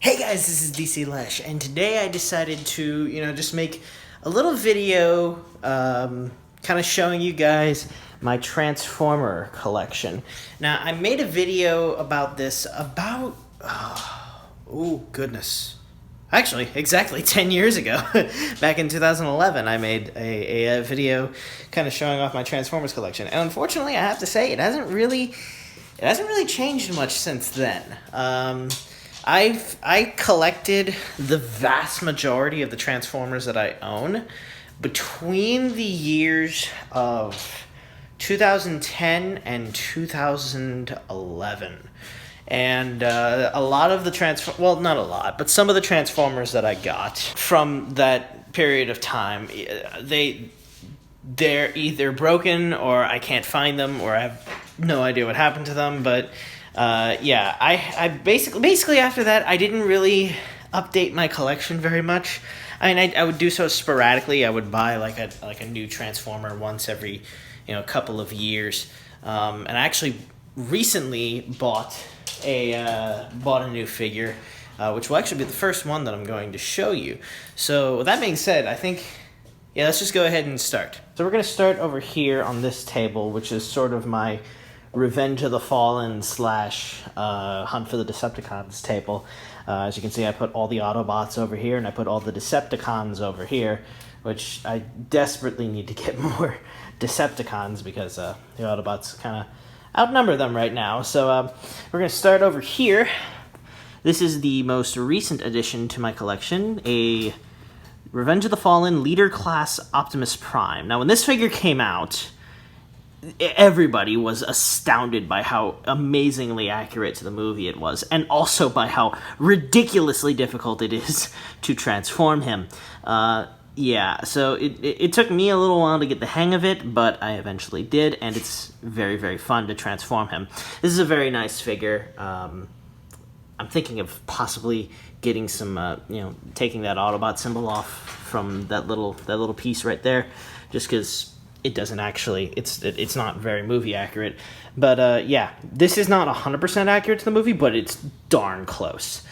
Hey guys, this is dclaiche, and today I decided to, just make a little video kind of showing you guys my Transformer collection. Now, I made a video about this about, oh goodness, actually, exactly 10 years ago. Back in 2011, I made a video kind of showing off my Transformers collection, and unfortunately, I have to say, it hasn't really changed much since then. I collected the vast majority of the Transformers that I own between the years of 2010 and 2011. And a lot of the well, not a lot, but some of the Transformers that I got from that period of time, they're either broken or I can't find them or I have no idea what happened to them, but yeah, I basically after that, I didn't really update my collection very much. I mean, I would do so sporadically. I would buy like a new Transformer once every, couple of years. And I actually recently bought a new figure, which will actually be the first one that I'm going to show you. So with that being said, I think, yeah, let's just go ahead and start. So we're going to start over here on this table, which is sort of my Revenge of the Fallen / Hunt for the Decepticons table. As you can see, I put all the Autobots over here, and I put all the Decepticons over here, which I desperately need to get more Decepticons because the Autobots kind of outnumber them right now. So we're going to start over here. This is the most recent addition to my collection, a Revenge of the Fallen Leader Class Optimus Prime. Now, when this figure came out, everybody was astounded by how amazingly accurate to the movie it was, and also by how ridiculously difficult it is to transform him. Yeah, so it took me a little while to get the hang of it, but I eventually did, and it's very, very fun to transform him. This is a very nice figure. I'm thinking of possibly getting some, taking that Autobot symbol off from that little piece right there, just because it doesn't actually, it's not very movie accurate. But yeah, this is not 100% accurate to the movie, but it's darn close.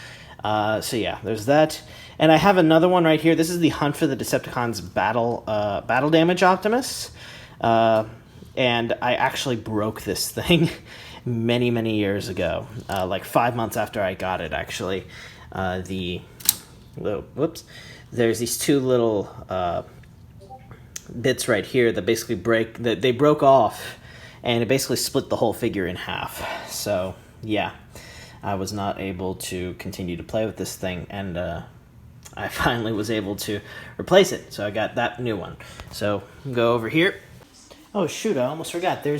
So yeah, there's that. And I have another one right here. This is the Hunt for the Decepticons Battle Damage Optimus. And I actually broke this thing many, many years ago. Like 5 months after I got it, actually. There's these two little bits right here that basically they broke off, and it basically split the whole figure in half. So yeah, I was not able to continue to play with this thing, and I finally was able to replace it, so I got that new one. So go over here. Oh shoot, I almost forgot. You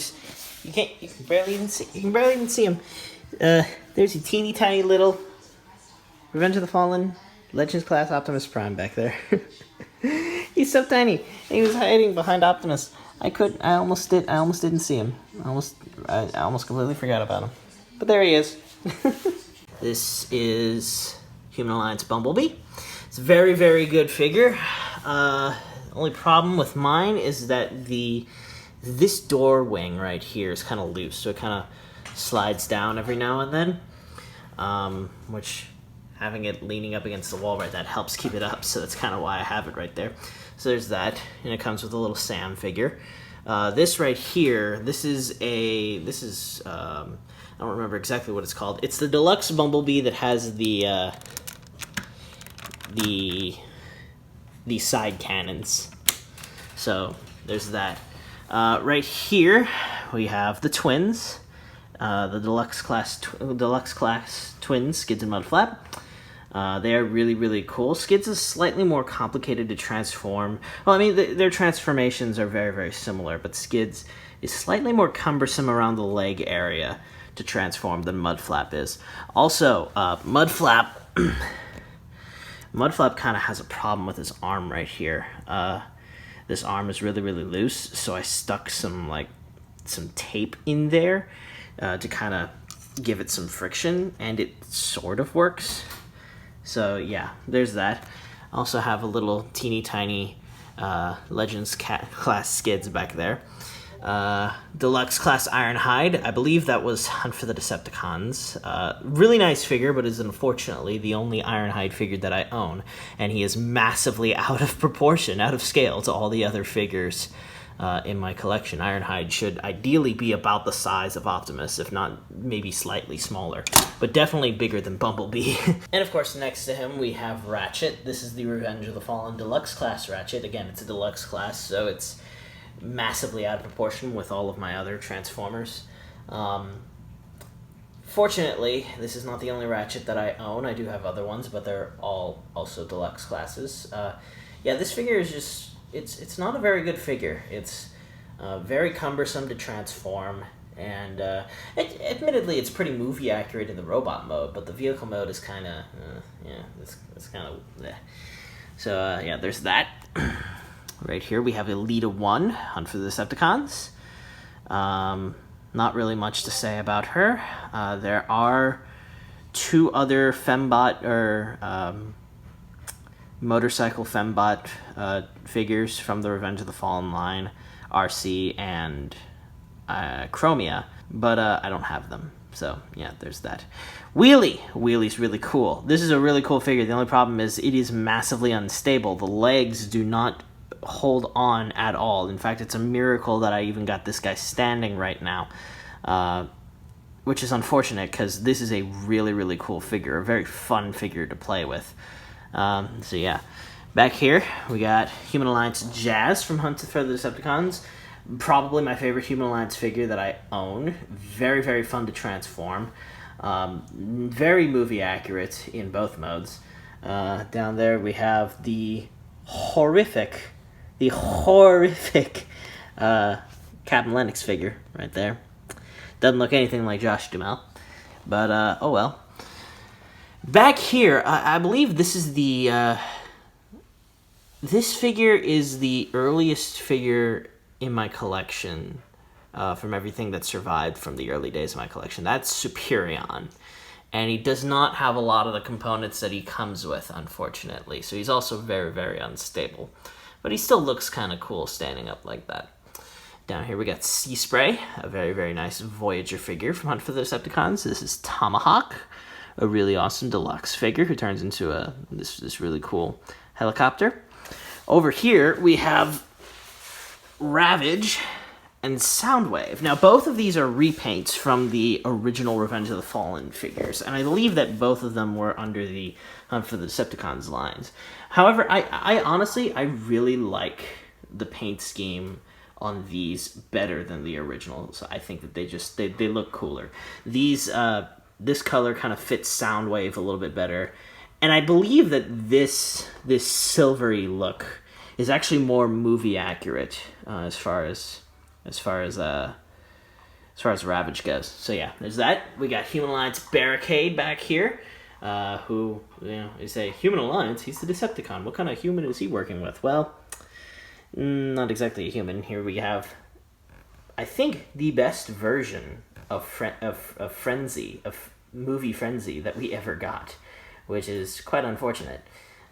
can barely even see him. There's a teeny tiny little Revenge of the Fallen Legends Class Optimus Prime back there. He's so tiny. He was hiding behind Optimus. I almost didn't see him. I almost completely forgot about him. But there he is. This is Human Alliance Bumblebee. It's a very, very good figure. Only problem with mine is that this door wing right here is kind of loose, so it kind of slides down every now and then, which having it leaning up against the wall right, that helps keep it up, so that's kind of why I have it right there. So there's that, and it comes with a little Sam figure. This right here, this is I don't remember exactly what it's called. It's the Deluxe Bumblebee that has the side cannons. So there's that. Right here we have the twins, the Deluxe Class twins, Skids and Mudflap. They are really, really cool. Skids is slightly more complicated to transform. Well, I mean, their transformations are very, very similar, but Skids is slightly more cumbersome around the leg area to transform than Mudflap is. Also, Mudflap kind of has a problem with his arm right here. This arm is really, really loose, so I stuck some tape in there to kind of give it some friction, and it sort of works. So yeah, there's that. I also have a little teeny tiny Legends Class Skids back there. Deluxe Class Ironhide. I believe that was Hunt for the Decepticons. Really nice figure, but is unfortunately the only Ironhide figure that I own. And he is massively out of proportion, out of scale to all the other figures in my collection. Ironhide should ideally be about the size of Optimus, if not maybe slightly smaller, but definitely bigger than Bumblebee. And of course, next to him we have Ratchet. This is the Revenge of the Fallen Deluxe Class Ratchet. Again, it's a Deluxe Class, so it's massively out of proportion with all of my other Transformers. Fortunately, this is not the only Ratchet that I own. I do have other ones, but they're all also Deluxe Classes. Yeah, this figure is just... It's not a very good figure. It's very cumbersome to transform, and admittedly, it's pretty movie accurate in the robot mode, but the vehicle mode is kind of, yeah, it's kind of, bleh. So, yeah, there's that. Right here, we have Elita 1, Hunt for the Decepticons. Not really much to say about her. There are 2 other Fembot, or motorcycle Fembot figures from the Revenge of the Fallen line, RC and Chromia, but I don't have them. So, yeah, there's that. Wheelie! Wheelie's really cool. This is a really cool figure. The only problem is it is massively unstable. The legs do not hold on at all. In fact, it's a miracle that I even got this guy standing right now, which is unfortunate because this is a really, really cool figure, a very fun figure to play with. So yeah, back here we got Human Alliance Jazz from Hunt for the Decepticons. Probably my favorite Human Alliance figure that I own. Very, very fun to transform. Very movie accurate in both modes. Down there we have the horrific Captain Lennox figure right there. Doesn't look anything like Josh Duhamel, but oh well. Back here, I believe this is the, this figure is the earliest figure in my collection, from everything that survived from the early days of my collection. That's Superion, and he does not have a lot of the components that he comes with, unfortunately, so he's also very, very unstable. But he still looks kind of cool standing up like that. Down here we got Sea Spray, a very, very nice Voyager figure from Hunt for the Decepticons. This is Tomahawk, a really awesome deluxe figure who turns into this really cool helicopter. Over here we have Ravage and Soundwave. Now both of these are repaints from the original Revenge of the Fallen figures, and I believe that both of them were under the Hunt for the Decepticons lines. However, I honestly, I really like the paint scheme on these better than the originals. I think that they look cooler. These this color kind of fits Soundwave a little bit better, and I believe that this silvery look is actually more movie accurate as far as Ravage goes. So yeah, there's that. We got Human Alliance Barricade back here, who, you know, you say Human Alliance, he's the Decepticon. What kind of human is he working with? Well, not exactly a human. Here we have, I think, the best version of Frenzy, of movie Frenzy that we ever got, which is quite unfortunate.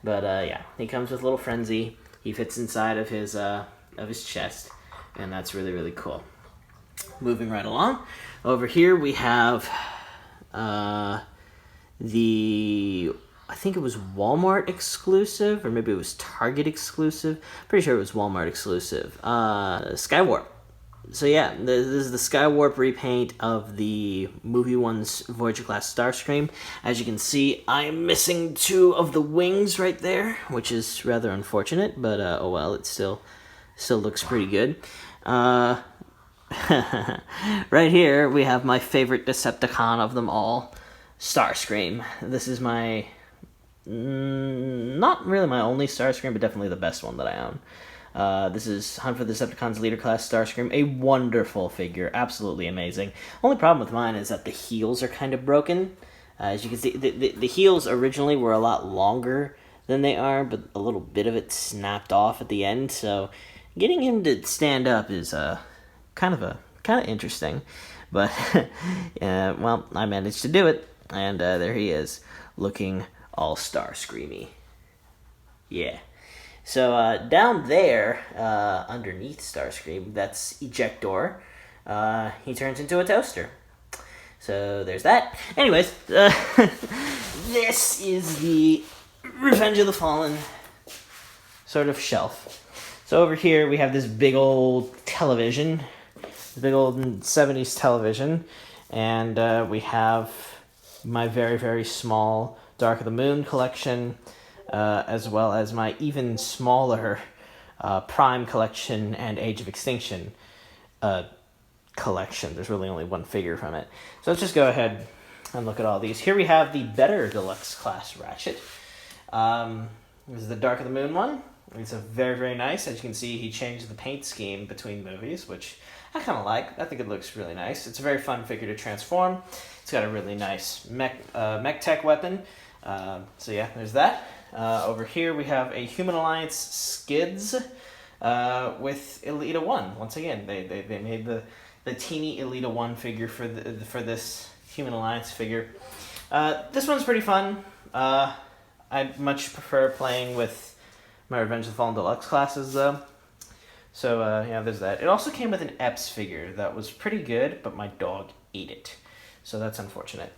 But yeah, he comes with little Frenzy. He fits inside of his chest, and that's really, really cool. Moving right along, over here we have I think it was Walmart exclusive, or maybe it was Target exclusive. Pretty sure it was Walmart exclusive. Skywarp. So yeah, this is the Skywarp repaint of the movie one's Voyager class Starscream. As you can see, I'm missing 2 of the wings right there, which is rather unfortunate, but oh well, it still looks pretty good. Right here, we have my favorite Decepticon of them all, Starscream. This is my, not really my only Starscream, but definitely the best one that I own. This is Hunt for the Decepticons Leader Class Starscream, a wonderful figure, absolutely amazing. Only problem with mine is that the heels are kind of broken. As you can see, the heels originally were a lot longer than they are, but a little bit of it snapped off at the end, so getting him to stand up is kind of interesting. But well, I managed to do it, and there he is, looking all Starscreamy. Yeah. So down there, underneath Starscream, that's Ejector. He turns into a toaster. So there's that. Anyways, this is the Revenge of the Fallen sort of shelf. So over here we have this big old television, big old 70s television, and we have my very, very small Dark of the Moon collection, as well as my even smaller Prime collection and Age of Extinction collection. There's really only one figure from it. So let's just go ahead and look at all these. Here we have the better deluxe class Ratchet. This is the Dark of the Moon one. It's a very, very nice. As you can see, he changed the paint scheme between movies, which I kind of like. I think it looks really nice. It's a very fun figure to transform. It's got a really nice mech tech weapon. So yeah, there's that. Over here we have a Human Alliance Skids with Elita 1. Once again, they made the teeny Elita 1 figure for this Human Alliance figure. This one's pretty fun. I much prefer playing with my Revenge of the Fallen Deluxe classes, though. So, yeah, there's that. It also came with an Epps figure that was pretty good, but my dog ate it. So that's unfortunate.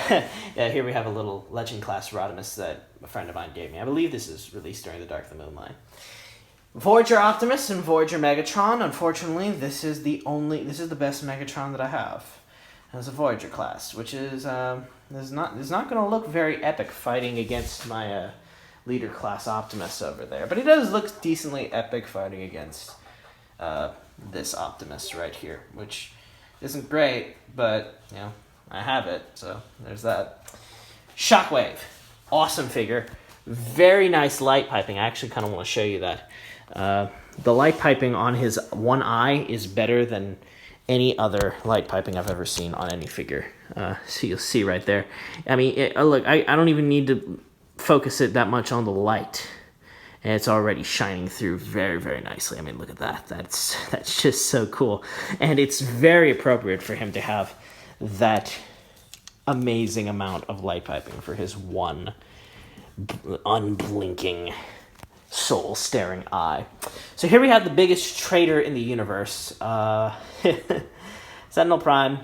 Yeah, here we have a little Legend class Rodimus that a friend of mine gave me. I believe this is released during the Dark of the Moon line. Voyager Optimus and Voyager Megatron. Unfortunately, this is the best Megatron that I have as a Voyager class, which is not going to look very epic fighting against my leader class Optimus over there, but he does look decently epic fighting against this Optimus right here, which isn't great, but you know, I have it, so there's that. Shockwave, awesome figure, very nice light piping. I actually kind of want to show you that. The light piping on his one eye is better than any other light piping I've ever seen on any figure. So you'll see right there. I mean, look, I don't even need to focus it that much on the light, and it's already shining through very, very nicely. I mean, look at that. That's just so cool, and it's very appropriate for him to have that amazing amount of light piping for his one unblinking soul-staring eye. So here we have the biggest traitor in the universe, Sentinel Prime.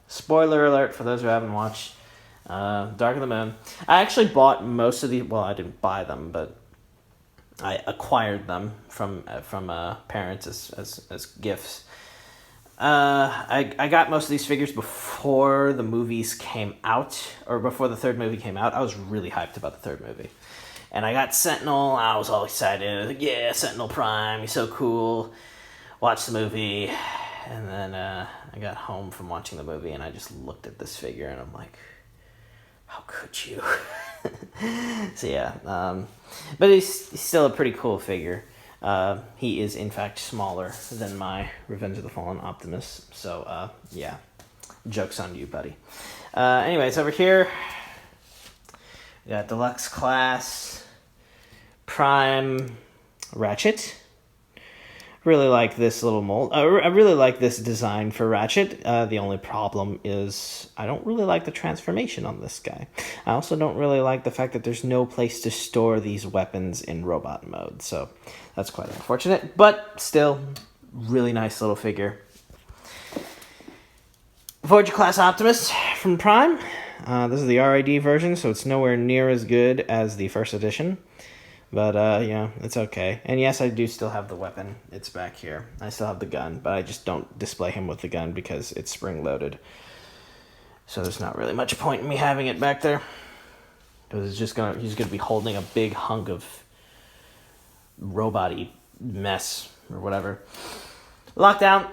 Spoiler alert for those who haven't watched Dark of the Moon. I actually bought most of the. Well, I didn't buy them, but I acquired them from parents as gifts. I got most of these figures before the movies came out, or before the third movie came out. I was really hyped about the third movie. And I got Sentinel. I was all excited. Like, yeah, Sentinel Prime. He's so cool. Watched the movie. And then I got home from watching the movie, and I just looked at this figure, and I'm like, how could you? So, yeah. But he's still a pretty cool figure. He is, in fact, smaller than my Revenge of the Fallen Optimus. So, yeah. Joke's on you, buddy. Anyways, over here, we got Deluxe Class Prime Ratchet. Really like this little mold. I really like this design for Ratchet. The only problem is I don't really like the transformation on this guy. I also don't really like the fact that there's no place to store these weapons in robot mode. So that's quite unfortunate. But still, really nice little figure. Voyager Class Optimus from Prime. This is the RID version, so it's nowhere near as good as the first edition. But, yeah, it's okay. And yes, I do still have the weapon. It's back here. I still have the gun, but I just don't display him with the gun because it's spring-loaded. So there's not really much point in me having it back there. Because he's going to be holding a big hunk of robot-y mess or whatever. Lockdown.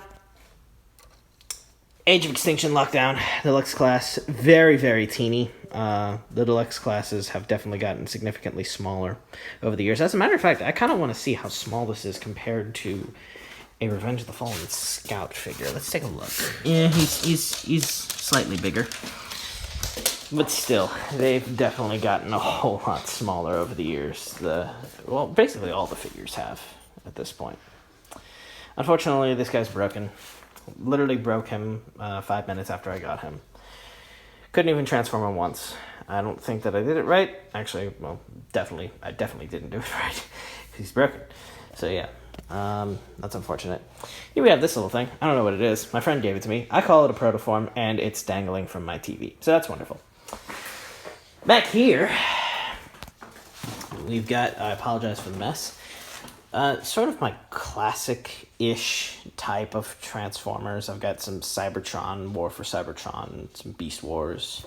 Age of Extinction Lockdown, Deluxe Class, very, very teeny. The Deluxe Classes have definitely gotten significantly smaller over the years. As a matter of fact, I kind of want to see how small this is compared to a Revenge of the Fallen Scout figure. Let's take a look. Yeah, he's slightly bigger. But still, they've definitely gotten a whole lot smaller over the years. Well, basically all the figures have at this point. Unfortunately, this guy's broken. Literally broke him 5 minutes after I got him. Couldn't even transform him once. I don't think that I did it right. Actually, well, I definitely didn't do it right. He's broken. So yeah, that's unfortunate. Here we have this little thing. I don't know what it is. My friend gave it to me. I call it a protoform, and it's dangling from my TV. So that's wonderful. Back here, we've got, I apologize for the mess, sort of my classic-ish type of Transformers. I've got some Cybertron, War for Cybertron, some Beast Wars.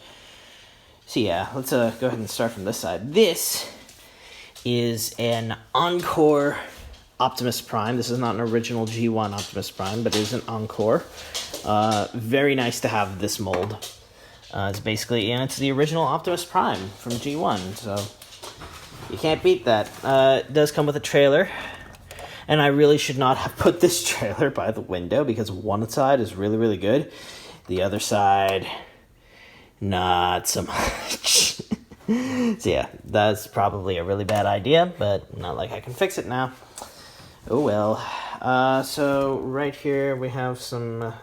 So yeah, let's go ahead and start from this side. This is an Encore Optimus Prime. This is not an original G1 Optimus Prime, but it is an Encore. Very nice to have this mold. It's basically, and it's the original Optimus Prime from G1, so you can't beat that. It does come with a trailer, and I really should not have put this trailer by the window because one side is really, really good. The other side, not so much. So yeah, that's probably a really bad idea, but not like I can fix it now. Oh well. So right here we have some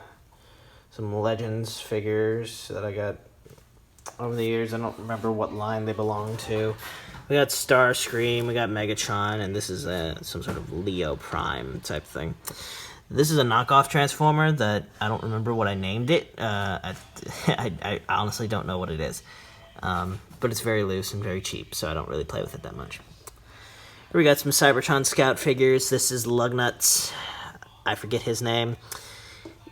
Legends figures that I got over the years. I don't remember what line they belong to. We got Starscream, we got Megatron, and this is some sort of Leo Prime type thing. This is a knockoff Transformer that I don't remember what I named it. I honestly don't know what it is. But it's very loose and very cheap, so I don't really play with it that much. Here we got some Cybertron Scout figures. This is Lugnuts. I forget his name.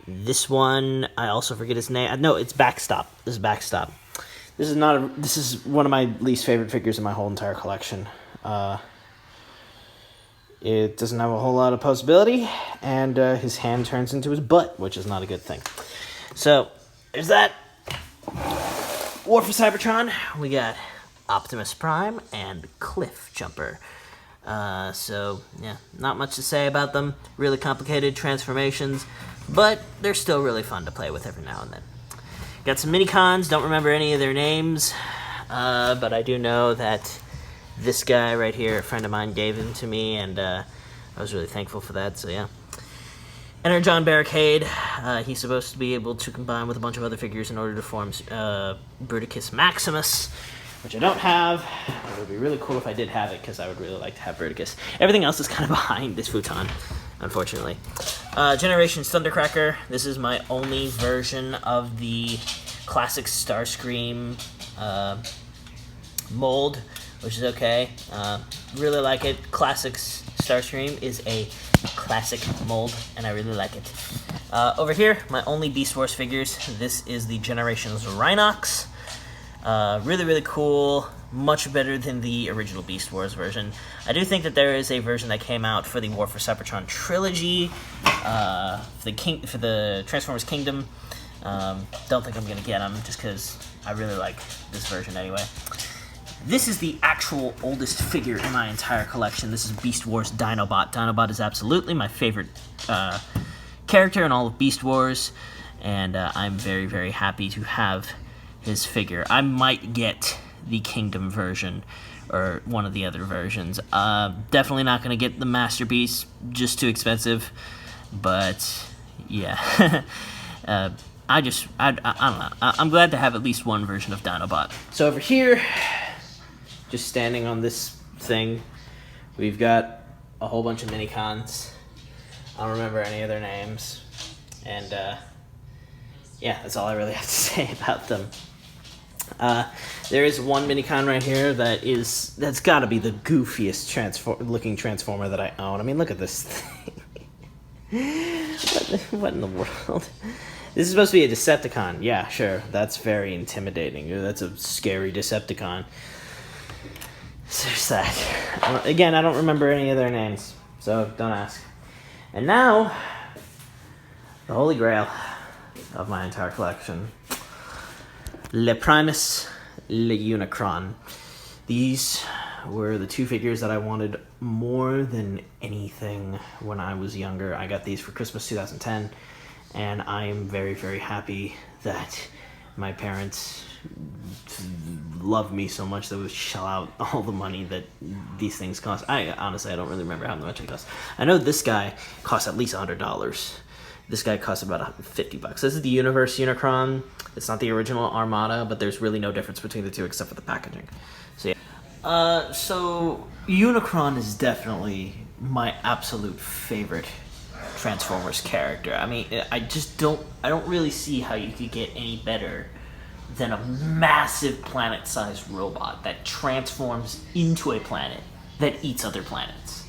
This one, I also forget his name. No, it's Backstop. This is Backstop. This is one of my least favorite figures in my whole entire collection. It doesn't have a whole lot of posability, and his hand turns into his butt, which is not a good thing. So, there's that. War for Cybertron, we got Optimus Prime and Cliff Jumper. So, yeah, not much to say about them. Really complicated transformations, but they're still really fun to play with every now and then. Got some mini-cons, don't remember any of their names, but I do know that this guy right here, a friend of mine, gave him to me, and I was really thankful for that, so yeah. Energon Barricade, he's supposed to be able to combine with a bunch of other figures in order to form Bruticus Maximus, which I don't have. It would be really cool if I did have it, because I would really like to have Bruticus. Everything else is kind of behind this futon, unfortunately. Generations Thundercracker, this is my only version of the classic Starscream mold, which is okay. Really like it. Classic Starscream is a classic mold, and I really like it. Over here, my only Beast Wars figures. This is the Generations Rhinox. Really, really cool. Much better than the original Beast Wars version. I do think that there is a version that came out for the War for Cybertron trilogy, for the Transformers Kingdom. Don't think I'm going to get them, just because I really like this version anyway. This is the actual oldest figure in my entire collection. This is Beast Wars Dinobot. Dinobot is absolutely my favorite character in all of Beast Wars, and I'm very, very happy to have his figure. I might get the Kingdom version or one of the other versions. Definitely not going to get the Masterpiece, just too expensive, but yeah. I don't know. I'm glad to have at least one version of Dinobot. So over here, just standing on this thing, we've got a whole bunch of mini-cons. I don't remember any of their names. And, yeah, that's all I really have to say about them. There is one mini-con right here that's got to be the goofiest looking Transformer that I own. I mean, look at this thing. What in the world? This is supposed to be a Decepticon. Yeah, sure. That's very intimidating. That's a scary Decepticon. So there's that. Again, I don't remember any of their names, so don't ask. And now, the holy grail of my entire collection. Le Primus, Le Unicron. These were the two figures that I wanted more than anything when I was younger. I got these for Christmas 2010, and I am very, very happy that my parents love me so much that would shell out all the money that these things cost. Honestly, I don't really remember how much it cost. I know this guy cost at least $100. This guy costs about $150. This is the Universe Unicron. It's not the original Armada, but there's really no difference between the two except for the packaging. So yeah. So Unicron is definitely my absolute favorite Transformers character. I mean, I don't really see how you could get any better than a massive planet-sized robot that transforms into a planet that eats other planets.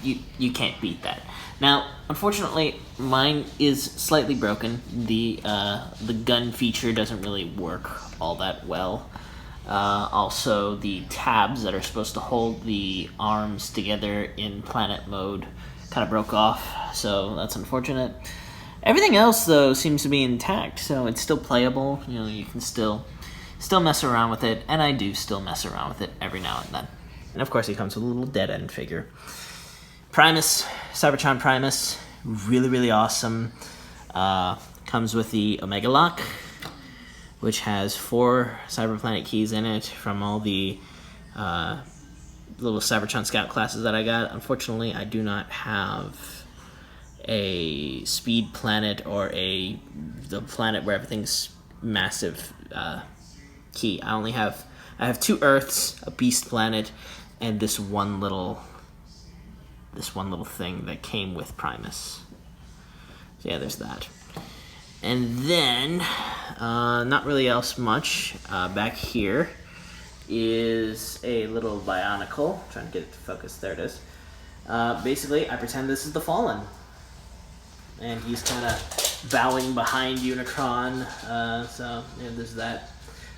You can't beat that. Now, unfortunately, mine is slightly broken. The gun feature doesn't really work all that well. Also, the tabs that are supposed to hold the arms together in planet mode kind of broke off, so that's unfortunate. Everything else, though, seems to be intact, so it's still playable. You know, you can still mess around with it, and I do still mess around with it every now and then. And of course, he comes with a little dead-end figure. Primus, Cybertron Primus, really, really awesome. Comes with the Omega Lock, which has 4 Cyberplanet keys in it from all the little Cybertron Scout classes that I got. Unfortunately, I do not have a Speed Planet or the planet where everything's massive key. I have 2 Earths, a Beast Planet, and this one little thing that came with Primus. So yeah, there's that. And then, not really else much. Back here is a little Bionicle. Trying to get it to focus. There it is. Basically, I pretend this is the Fallen. And he's kind of bowing behind Unicron. So, yeah, there's that.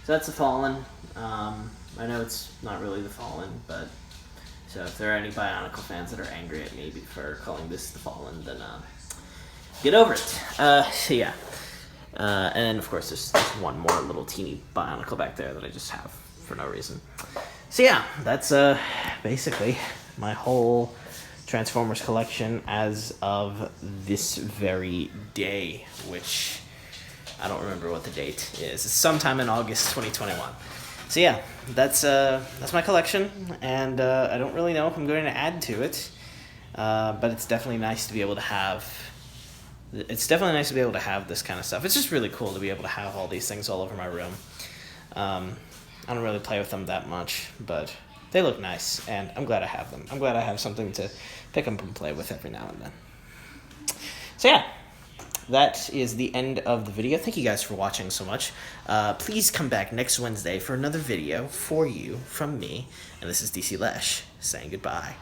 So that's the Fallen. I know it's not really the Fallen, but... So if there are any Bionicle fans that are angry at me for calling this the Fallen, then get over it. So yeah. And then, of course, there's one more little teeny Bionicle back there that I just have for no reason. So yeah, that's basically my whole Transformers collection as of this very day, which I don't remember what the date is. It's sometime in August 2021. So yeah, that's my collection, and I don't really know if I'm going to add to it, but it's definitely nice to be able to have. It's definitely nice to be able to have this kind of stuff. It's just really cool to be able to have all these things all over my room. I don't really play with them that much, but they look nice, and I'm glad I have them. I'm glad I have something to pick up and play with every now and then. So yeah. That is the end of the video. Thank you guys for watching so much. Please come back next Wednesday for another video for you from me. And this is dclaiche saying goodbye.